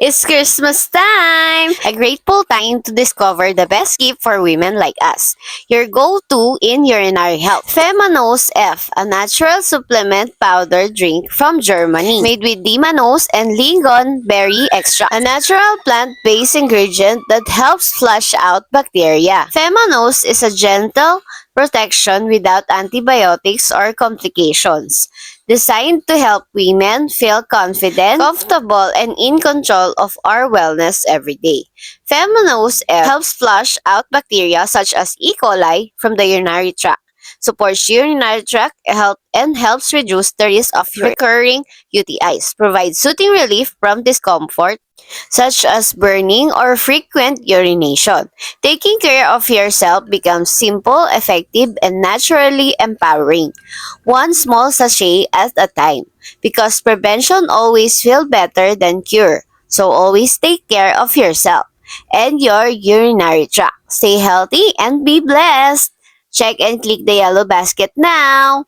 It's Christmas time! A grateful time to discover the best gift for women like us. Your go-to in urinary health. Femanose F, a natural supplement powder drink from Germany. Made with Dimanose and Lingon berry extract. A natural plant-based ingredient that helps flush out bacteria. Femanose is a gentle protection without antibiotics or complications. Designed to help women feel confident, comfortable, and in control of our wellness every day. Feminose F helps flush out bacteria such as E. coli from the urinary tract, supports urinary tract health, and helps reduce the risk of recurring UTIs, provides soothing relief from discomfort such as burning or frequent urination. Taking care of yourself becomes simple, effective, and naturally empowering, one small sachet at a time, because prevention always feels better than cure. So always take care of yourself and your urinary tract. Stay healthy and be blessed. Check and click the yellow basket now.